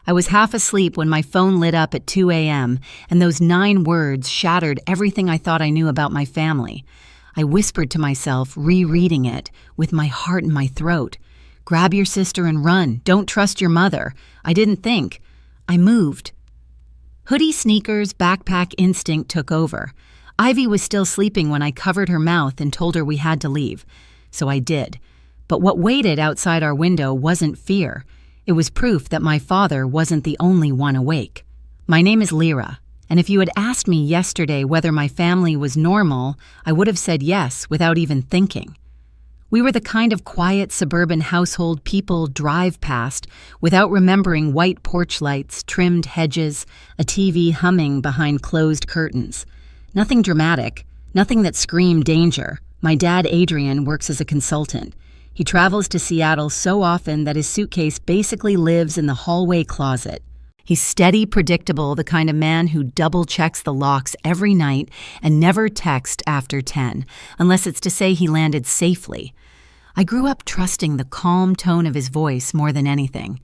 I was half asleep when my phone lit up at 2 a.m., and those 9 words shattered everything I thought I knew about my family. I whispered to myself, rereading it, with my heart in my throat. Grab your sister and run. Don't trust your mother. I didn't think. I moved. Hoodie, sneakers, backpack instinct took over. Ivy was still sleeping when I covered her mouth and told her we had to leave. So I did. But what waited outside our window wasn't fear. It was proof that my father wasn't the only one awake. My name is Lyra, and if you had asked me yesterday whether my family was normal, I would have said yes without even thinking. We were the kind of quiet suburban household people drive past without remembering white porch lights, trimmed hedges, a TV humming behind closed curtains. Nothing dramatic, nothing that screamed danger. My dad, Adrian, works as a consultant. He travels to Seattle so often that his suitcase basically lives in the hallway closet. He's steady, predictable, the kind of man who double-checks the locks every night and never texts after 10, unless it's to say he landed safely. I grew up trusting the calm tone of his voice more than anything.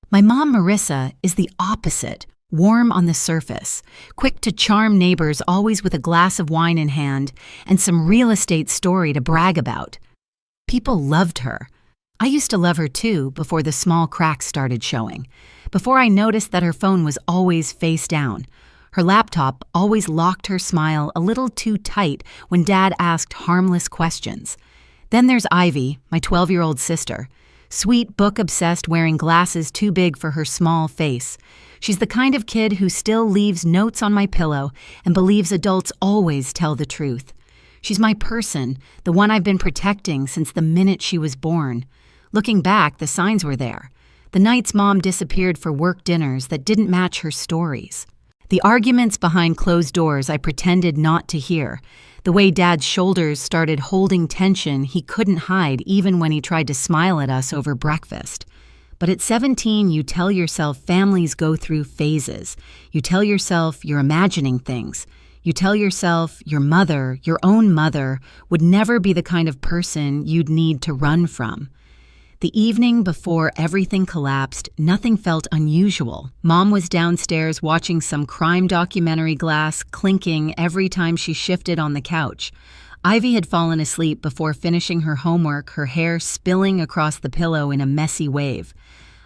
My mom, Marissa, is the opposite, warm on the surface, quick to charm neighbors always with a glass of wine in hand and some real estate story to brag about. People loved her. I used to love her too before the small cracks started showing, before I noticed that her phone was always face down. Her laptop always locked her smile a little too tight when Dad asked harmless questions. Then there's Ivy, my 12-year-old sister. Sweet, book-obsessed, wearing glasses too big for her small face. She's the kind of kid who still leaves notes on my pillow and believes adults always tell the truth. She's my person, the one I've been protecting since the minute she was born. Looking back, the signs were there. The nights Mom disappeared for work dinners that didn't match her stories. The arguments behind closed doors I pretended not to hear. The way Dad's shoulders started holding tension he couldn't hide even when he tried to smile at us over breakfast. But at 17, you tell yourself families go through phases. You tell yourself you're imagining things. You tell yourself your mother, your own mother, would never be the kind of person you'd need to run from. The evening before everything collapsed, nothing felt unusual. Mom was downstairs watching some crime documentary, glass clinking every time she shifted on the couch. Ivy had fallen asleep before finishing her homework, her hair spilling across the pillow in a messy wave.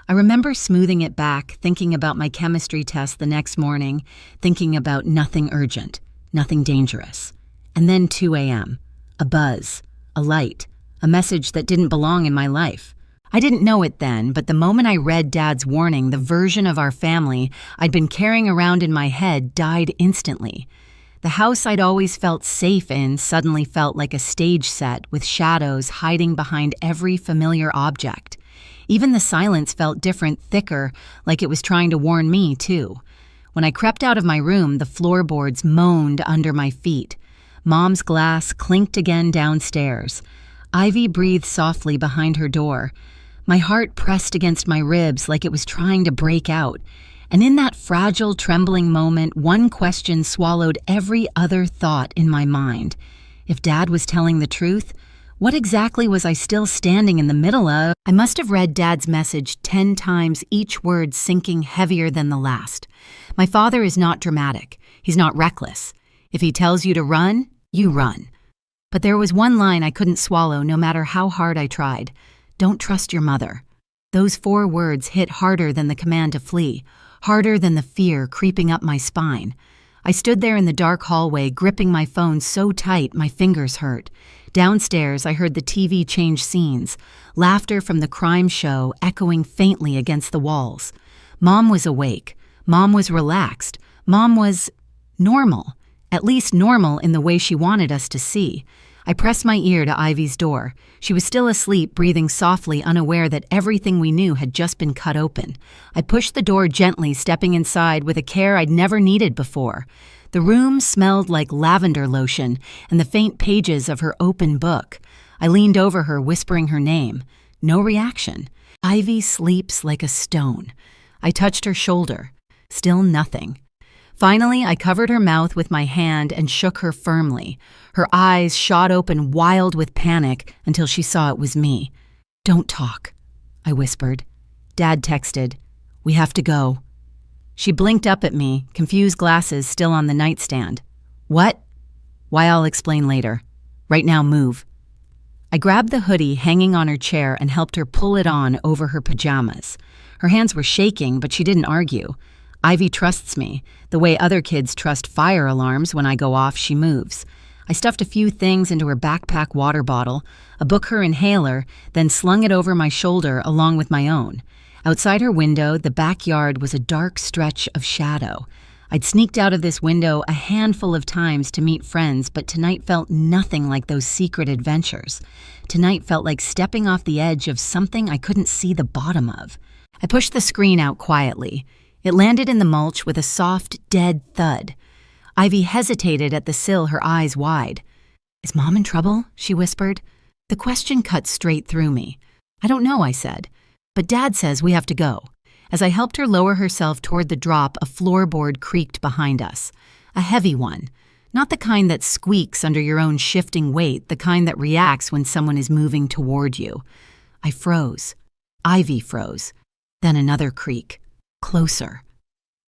I remember smoothing it back, thinking about my chemistry test the next morning, thinking about nothing urgent. Nothing dangerous. And then 2 a.m. A buzz, a light, a message that didn't belong in my life. I didn't know it then, but the moment I read Dad's warning, the version of our family I'd been carrying around in my head died instantly. The house I'd always felt safe in suddenly felt like a stage set with shadows hiding behind every familiar object. Even the silence felt different, thicker, like it was trying to warn me, too. When I crept out of my room, the floorboards moaned under my feet. Mom's glass clinked again downstairs. Ivy breathed softly behind her door. My heart pressed against my ribs like it was trying to break out. And in that fragile, trembling moment, one question swallowed every other thought in my mind. If Dad was telling the truth, what exactly was I still standing in the middle of? I must have read Dad's message 10 times, each word sinking heavier than the last. My father is not dramatic. He's not reckless. If he tells you to run, you run. But there was one line I couldn't swallow no matter how hard I tried. Don't trust your mother. Those 4 words hit harder than the command to flee, harder than the fear creeping up my spine. I stood there in the dark hallway, gripping my phone so tight my fingers hurt. Downstairs, I heard the TV change scenes, laughter from the crime show echoing faintly against the walls. Mom was awake. Mom was relaxed. Mom was normal, at least normal in the way she wanted us to see. I pressed my ear to Ivy's door. She was still asleep, breathing softly, unaware that everything we knew had just been cut open. I pushed the door gently, stepping inside with a care I'd never needed before. The room smelled like lavender lotion and the faint pages of her open book. I leaned over her, whispering her name. No reaction. Ivy sleeps like a stone. I touched her shoulder. Still nothing. Finally, I covered her mouth with my hand and shook her firmly. Her eyes shot open, wild with panic, until she saw it was me. Don't talk, I whispered. Dad texted, "We have to go." She blinked up at me, confused glasses still on the nightstand. "What?" "Why, I'll explain later. Right now, move." I grabbed the hoodie hanging on her chair and helped her pull it on over her pajamas. Her hands were shaking, but she didn't argue. Ivy trusts me. The way other kids trust fire alarms when I go off, she moves. I stuffed a few things into her backpack water bottle, a book her inhaler, then slung it over my shoulder along with my own. Outside her window, the backyard was a dark stretch of shadow. I'd sneaked out of this window a handful of times to meet friends, but tonight felt nothing like those secret adventures. Tonight felt like stepping off the edge of something I couldn't see the bottom of. I pushed the screen out quietly. It landed in the mulch with a soft, dead thud. Ivy hesitated at the sill, her eyes wide. "Is Mom in trouble?" she whispered. The question cut straight through me. "I don't know," I said, "but Dad says we have to go." As I helped her lower herself toward the drop, a floorboard creaked behind us. A heavy one. Not the kind that squeaks under your own shifting weight, the kind that reacts when someone is moving toward you. I froze. Ivy froze. Then another creak. Closer.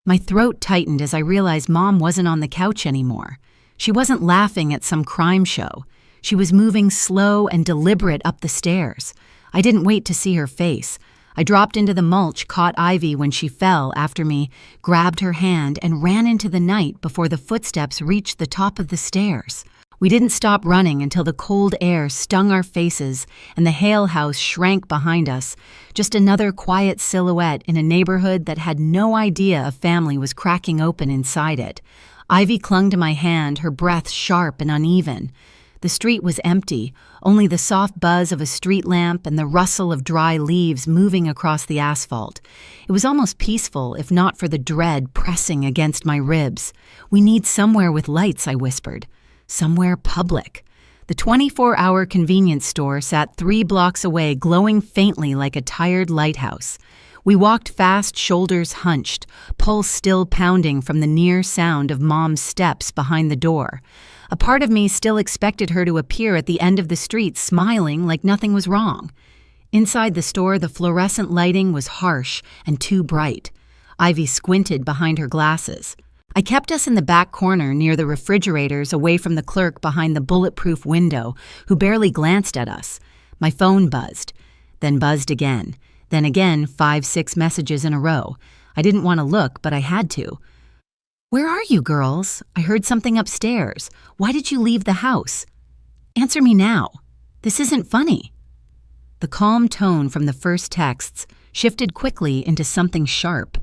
My throat tightened as I realized Mom wasn't on the couch anymore. She wasn't laughing at some crime show. She was moving slow and deliberate up the stairs. I didn't wait to see her face. I dropped into the mulch, caught Ivy when she fell after me, grabbed her hand, and ran into the night before the footsteps reached the top of the stairs. We didn't stop running until the cold air stung our faces and the Hale house shrank behind us, just another quiet silhouette in a neighborhood that had no idea a family was cracking open inside it. Ivy clung to my hand, her breath sharp and uneven. The street was empty, only the soft buzz of a street lamp and the rustle of dry leaves moving across the asphalt. It was almost peaceful, if not for the dread pressing against my ribs. "We need somewhere with lights," I whispered. "Somewhere public." The 24-hour convenience store sat 3 blocks away, glowing faintly like a tired lighthouse. We walked fast, shoulders hunched, pulse still pounding from the near sound of Mom's steps behind the door. A part of me still expected her to appear at the end of the street, smiling like nothing was wrong. Inside the store, the fluorescent lighting was harsh and too bright. Ivy squinted behind her glasses. I kept us in the back corner near the refrigerators, away from the clerk behind the bulletproof window, who barely glanced at us. My phone buzzed, then buzzed again. Then again, 5-6 messages in a row. I didn't want to look, but I had to. "Where are you, girls? I heard something upstairs. Why did you leave the house? Answer me now. This isn't funny." The calm tone from the first texts shifted quickly into something sharp.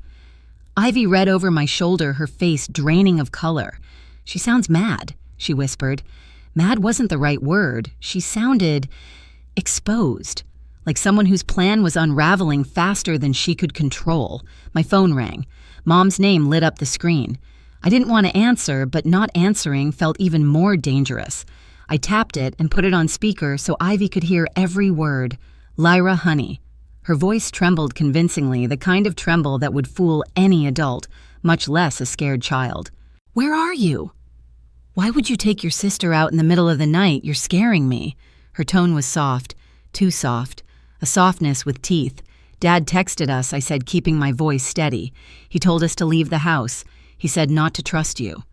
Ivy read over my shoulder, her face draining of color. "She sounds mad," she whispered. Mad wasn't the right word. She sounded exposed, like someone whose plan was unraveling faster than she could control. My phone rang. Mom's name lit up the screen. I didn't want to answer, but not answering felt even more dangerous. I tapped it and put it on speaker so Ivy could hear every word. "Lyra, honey." Her voice trembled convincingly, the kind of tremble that would fool any adult, much less a scared child. "Where are you?" "Why would you take your sister out in the middle of the night? You're scaring me." Her tone was soft, too soft, a softness with teeth. "Dad texted us," I said, keeping my voice steady. "He told us to leave the house. He said not to trust you."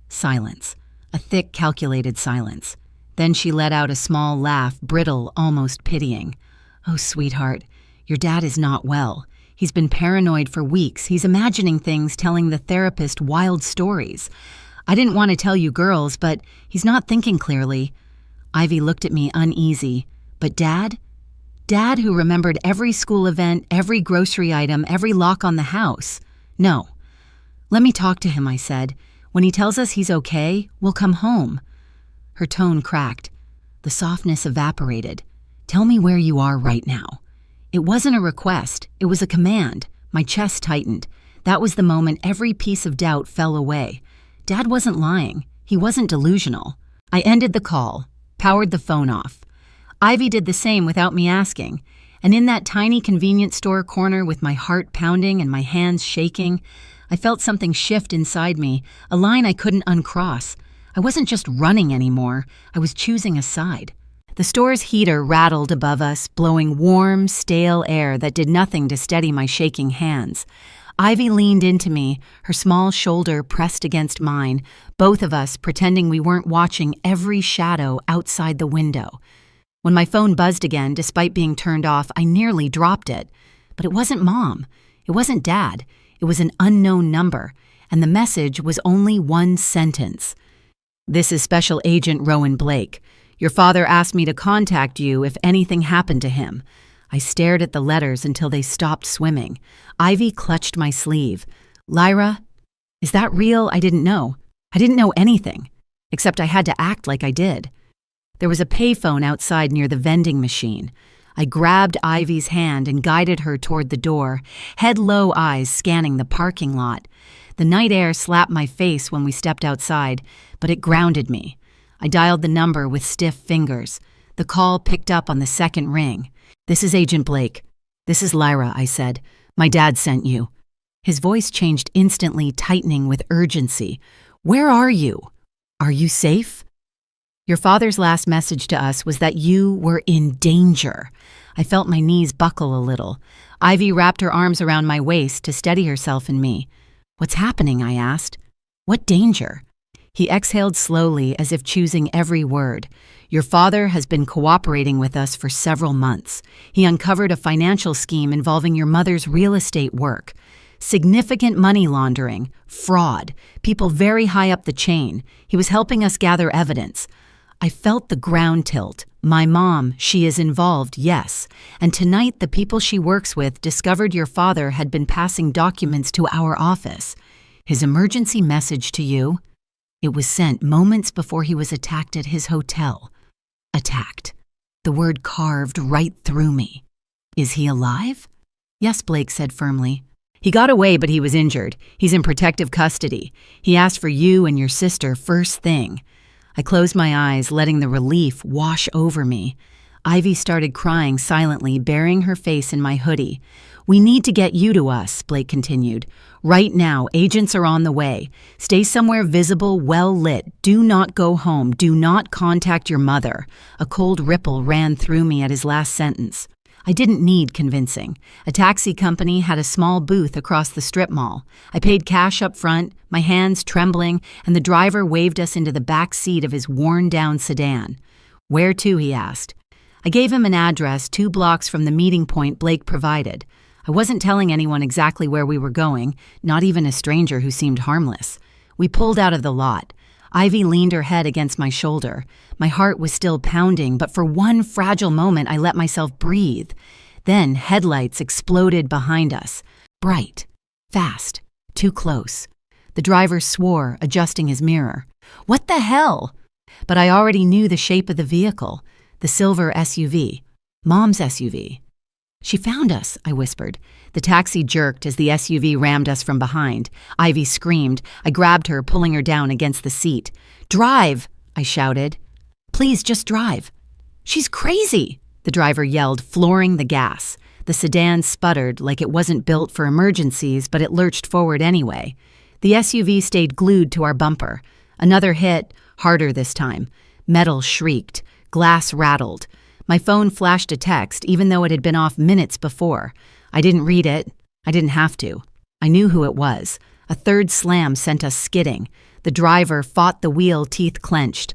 Silence. A thick, calculated silence. Then she let out a small laugh, brittle, almost pitying. "Oh, sweetheart, your dad is not well. He's been paranoid for weeks. He's imagining things, telling the therapist wild stories. I didn't want to tell you girls, but he's not thinking clearly." Ivy looked at me uneasy. "But Dad? Dad, who remembered every school event, every grocery item, every lock on the house. No." "Let me talk to him," I said. "When he tells us he's okay, we'll come home." Her tone cracked. The softness evaporated. "Tell me where you are right now." It wasn't a request. It was a command. My chest tightened. That was the moment every piece of doubt fell away. Dad wasn't lying. He wasn't delusional. I ended the call, powered the phone off. Ivy did the same without me asking. And in that tiny convenience store corner with my heart pounding and my hands shaking, I felt something shift inside me, a line I couldn't uncross. I wasn't just running anymore. I was choosing a side. The store's heater rattled above us, blowing warm, stale air that did nothing to steady my shaking hands. Ivy leaned into me, her small shoulder pressed against mine, both of us pretending we weren't watching every shadow outside the window. When my phone buzzed again, despite being turned off, I nearly dropped it. But it wasn't Mom. It wasn't Dad. It was an unknown number, and the message was only one sentence. "This is Special Agent Rowan Blake. Your father asked me to contact you if anything happened to him." I stared at the letters until they stopped swimming. Ivy clutched my sleeve. "Lyra, is that real?" I didn't know. I didn't know anything, except I had to act like I did. There was a payphone outside near the vending machine. I grabbed Ivy's hand and guided her toward the door, head low, eyes scanning the parking lot. The night air slapped my face when we stepped outside, but it grounded me. I dialed the number with stiff fingers. The call picked up on the second ring. "This is Agent Blake." "This is Lyra," I said. "My dad sent you." His voice changed instantly, tightening with urgency. "Where are you? Are you safe?" "Your father's last message to us was that you were in danger." I felt my knees buckle a little. Ivy wrapped her arms around my waist to steady herself and me. "What's happening?" I asked. "What danger?" He exhaled slowly, as if choosing every word. "Your father has been cooperating with us for several months. He uncovered a financial scheme involving your mother's real estate work. Significant money laundering, fraud, people very high up the chain. He was helping us gather evidence." I felt the ground tilt. My mom, she is involved, yes. And tonight the people she works with discovered your father had been passing documents to our office. "His emergency message to you?" It was sent moments before he was attacked at his hotel. Attacked. The word carved right through me. "Is he alive?" "Yes," Blake said firmly. "He got away, but he was injured. He's in protective custody. He asked for you and your sister first thing." I closed my eyes, letting the relief wash over me. Ivy started crying silently, burying her face in my hoodie. "We need to get you to us," Blake continued. "Right now, agents are on the way. Stay somewhere visible, well lit. Do not go home. Do not contact your mother." A cold ripple ran through me at his last sentence. I didn't need convincing. A taxi company had a small booth across the strip mall. I paid cash up front, my hands trembling, and the driver waved us into the back seat of his worn-down sedan. "Where to?" he asked. I gave him an address 2 blocks from the meeting point Blake provided. I wasn't telling anyone exactly where we were going, not even a stranger who seemed harmless. We pulled out of the lot. Ivy leaned her head against my shoulder. My heart was still pounding, but for one fragile moment I let myself breathe. Then headlights exploded behind us. Bright. Fast. Too close. The driver swore, adjusting his mirror. "What the hell?" But I already knew the shape of the vehicle. The silver SUV. Mom's SUV. "She found us," I whispered. The taxi jerked as the SUV rammed us from behind. Ivy screamed. I grabbed her, pulling her down against the seat. "Drive!" I shouted. "Please, just drive." "She's crazy!" the driver yelled, flooring the gas. The sedan sputtered like it wasn't built for emergencies, but it lurched forward anyway. The SUV stayed glued to our bumper. Another hit, harder this time. Metal shrieked. Glass rattled. My phone flashed a text, even though it had been off minutes before. I didn't read it. I didn't have to. I knew who it was. A third slam sent us skidding. The driver fought the wheel, teeth clenched.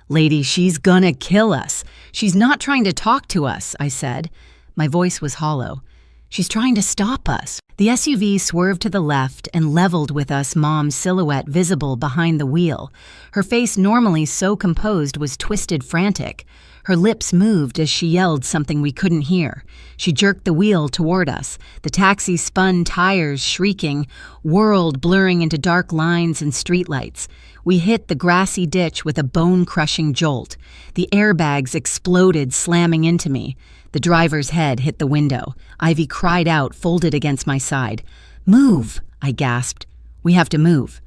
"Lady, she's gonna kill us. She's not trying to talk to us," I said. My voice was hollow. "She's trying to stop us." The SUV swerved to the left and leveled with us, Mom's silhouette visible behind the wheel. Her face, normally so composed, was twisted frantic. Her lips moved as she yelled something we couldn't hear. She jerked the wheel toward us. The taxi spun, tires shrieking, whirled, blurring into dark lines and streetlights. We hit the grassy ditch with a bone-crushing jolt. The airbags exploded, slamming into me. The driver's head hit the window. Ivy cried out, folded against my side. "Move!" I gasped. "We have to move."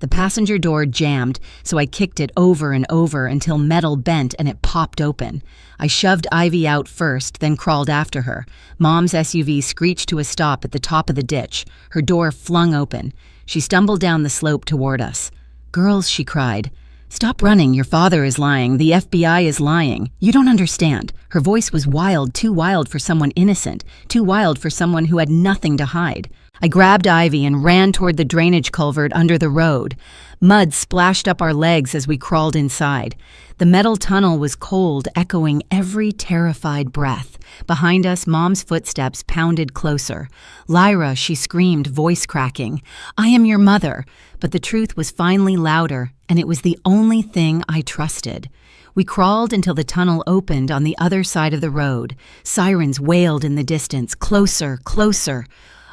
The passenger door jammed, so I kicked it over and over until metal bent and it popped open. I shoved Ivy out first, then crawled after her. Mom's SUV screeched to a stop at the top of the ditch. Her door flung open. She stumbled down the slope toward us. "Girls," she cried. "Stop running, your father is lying, the FBI is lying. You don't understand." Her voice was wild, too wild for someone innocent, too wild for someone who had nothing to hide. I grabbed Ivy and ran toward the drainage culvert under the road. Mud splashed up our legs as we crawled inside. The metal tunnel was cold, echoing every terrified breath. Behind us, Mom's footsteps pounded closer. "Lyra," she screamed, voice cracking. "I am your mother." But the truth was finally louder, and it was the only thing I trusted. We crawled until the tunnel opened on the other side of the road. Sirens wailed in the distance, closer, closer.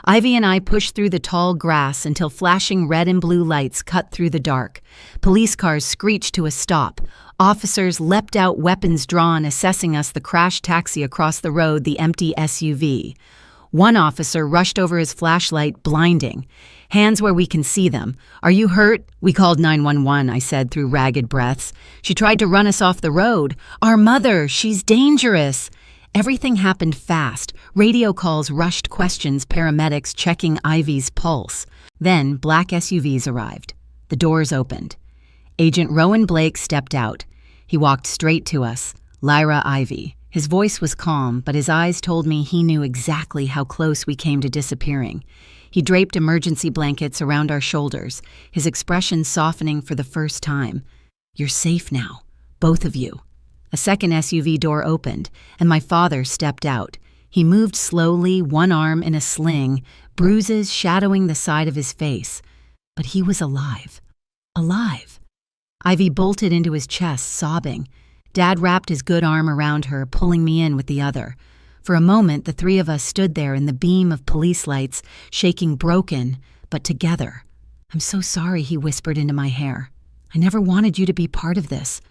Ivy and I pushed through the tall grass until flashing red and blue lights cut through the dark. Police cars screeched to a stop. Officers leapt out, weapons drawn, assessing us, the crashed taxi across the road, the empty SUV. One officer rushed over his flashlight, blinding. "Hands where we can see them. Are you hurt?" "We called 911, I said through ragged breaths. "She tried to run us off the road." "Our mother, she's dangerous." Everything happened fast. Radio calls rushed questions, paramedics checking Ivy's pulse. Then black SUVs arrived. The doors opened. Agent Rowan Blake stepped out. He walked straight to us. Lyra Ivy. His voice was calm, but his eyes told me he knew exactly how close we came to disappearing. He draped emergency blankets around our shoulders, his expression softening for the first time. "You're safe now, both of you." A second SUV door opened, and my father stepped out. He moved slowly, one arm in a sling, bruises shadowing the side of his face. But he was alive. Alive. Ivy bolted into his chest, sobbing. Dad wrapped his good arm around her, pulling me in with the other. For a moment, the three of us stood there in the beam of police lights, shaking broken, but together. "I'm so sorry," he whispered into my hair. "I never wanted you to be part of this.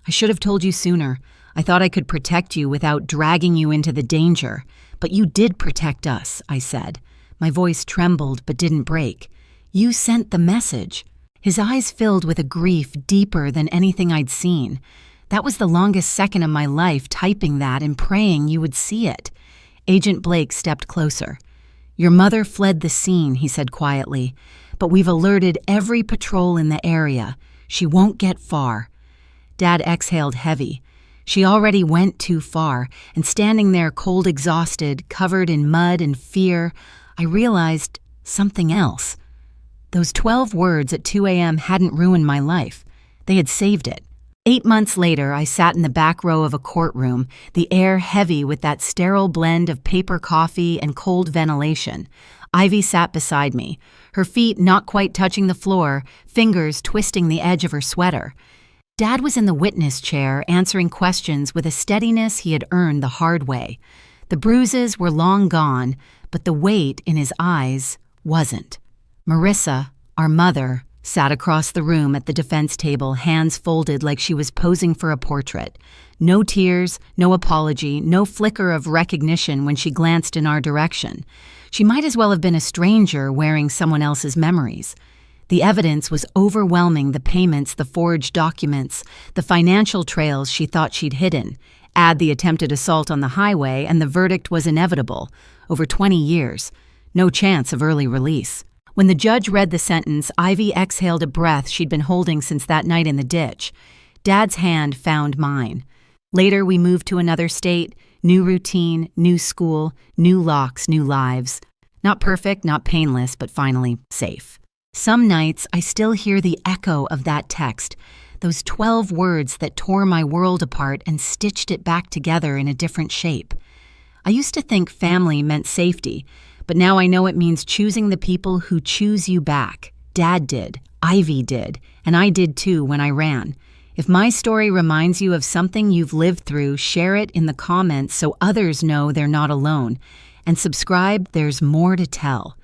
I should have told you sooner. I thought I could protect you without dragging you into the danger. But you did protect us," I said. My voice trembled but didn't break. "You sent the message." His eyes filled with a grief deeper than anything I'd seen. That was the longest second of my life, typing that and praying you would see it. Agent Blake stepped closer. "Your mother fled the scene," he said quietly, "but we've alerted every patrol in the area. She won't get far." Dad exhaled heavy. She already went too far, and standing there cold, exhausted, covered in mud and fear, I realized something else. Those 12 words at 2 a.m. hadn't ruined my life. They had saved it. 8 months later, I sat in the back row of a courtroom, the air heavy with that sterile blend of paper coffee and cold ventilation. Ivy sat beside me, her feet not quite touching the floor, fingers twisting the edge of her sweater. Dad was in the witness chair, answering questions with a steadiness he had earned the hard way. The bruises were long gone, but the weight in his eyes wasn't. Marissa, our mother, sat across the room at the defense table, hands folded like she was posing for a portrait. No tears, no apology, no flicker of recognition when she glanced in our direction. She might as well have been a stranger wearing someone else's memories. The evidence was overwhelming: the payments, the forged documents, the financial trails she thought she'd hidden. Add the attempted assault on the highway, and the verdict was inevitable. Over 20 years. No chance of early release. When the judge read the sentence, Ivy exhaled a breath she'd been holding since that night in the ditch. Dad's hand found mine. Later, we moved to another state, new routine, new school, new locks, new lives. Not perfect, not painless, but finally safe. Some nights, I still hear the echo of that text, those 12 words that tore my world apart and stitched it back together in a different shape. I used to think family meant safety, but now I know it means choosing the people who choose you back. Dad did, Ivy did, and I did too when I ran. If my story reminds you of something you've lived through, share it in the comments so others know they're not alone. And subscribe, there's more to tell.